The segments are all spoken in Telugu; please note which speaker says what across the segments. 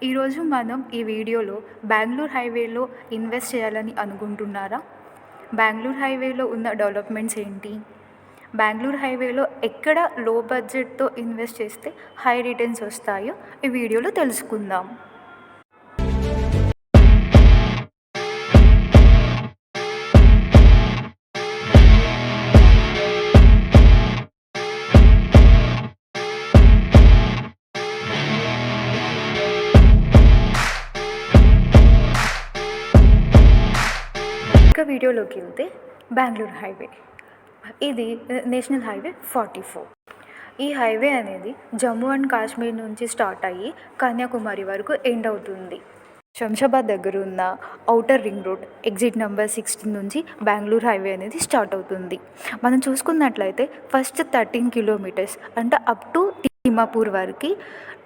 Speaker 1: ఈరోజు మనం ఈ వీడియోలో బెంగుళూరు హైవేలో ఇన్వెస్ట్ చేయాలని అనుకుంటున్నారా? బెంగుళూరు హైవేలో ఉన్న డెవలప్మెంట్స్ ఏంటి? బెంగుళూరు హైవేలో ఎక్కడ లో బడ్జెట్తో ఇన్వెస్ట్ చేస్తే హై రిటర్న్స్ వస్తాయో ఈ వీడియోలో తెలుసుకుందాం. వీడియోలోకి వెళ్తే బెంగుళూరు హైవే ఇది నేషనల్ హైవే 44. ఈ హైవే అనేది జమ్మూ అండ్ కాశ్మీర్ నుంచి స్టార్ట్ అయ్యి కన్యాకుమారి వరకు ఎండ్ అవుతుంది. శంషాబాద్ దగ్గర ఉన్న outer ring road exit number 16 నుంచి బెంగుళూరు హైవే అనేది స్టార్ట్ అవుతుంది. మనం చూసుకున్నట్లయితే ఫస్ట్ 13 కిలోమీటర్స్ అంటే అప్ టు తిమ్మాపూర్ వరకు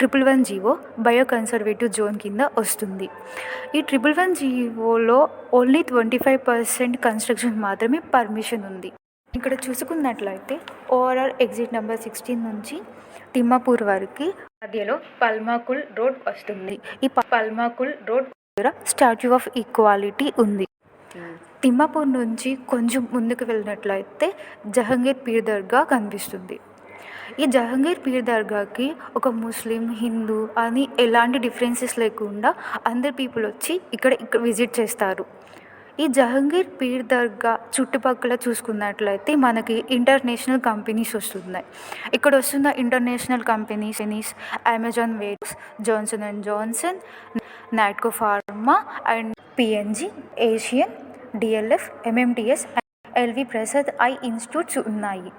Speaker 1: 111 జీవో బయో కన్సర్వేటివ్ జోన్ కింద వస్తుంది. ఈ 111 జీవోలో ఓన్లీ 25% కన్స్ట్రక్షన్ మాత్రమే పర్మిషన్ ఉంది. ఇక్కడ చూసుకున్నట్లయితే ఓఆర్ఆర్ ఎగ్జిట్ నెంబర్ 16 నుంచి తిమ్మాపూర్ వరకు మధ్యలో పల్మాకుల్ రోడ్ వస్తుంది. ఈ పల్మాకుల్ రోడ్ దగ్గర స్టాచ్యూ ఆఫ్ ఈక్వాలిటీ ఉంది. తిమ్మాపూర్ నుంచి కొంచెం ముందుకు వెళ్ళినట్లయితే జహంగీర్ పీర్ దర్గా కనిపిస్తుంది. ఈ జహంగీర్ పీర్ దర్గాకి ఒక ముస్లిం, హిందూ అని ఎలాంటి డిఫరెన్సెస్ లేకుండా అందరు పీపుల్ వచ్చి ఇక్కడ విజిట్ చేస్తారు. ఈ జహంగీర్ పీర్ దర్గా చుట్టుపక్కల చూసుకున్నట్లయితే మనకి ఇంటర్నేషనల్ కంపెనీస్ వస్తున్నాయి. ఇక్కడ వస్తున్న ఇంటర్నేషనల్ కంపెనీస్ అమెజాన్ వేర్స్, Johnson and Johnson, Natco Pharma and PNG, Asian, DLF, MMTS, LV Prasad eye institutes ఉన్నాయి.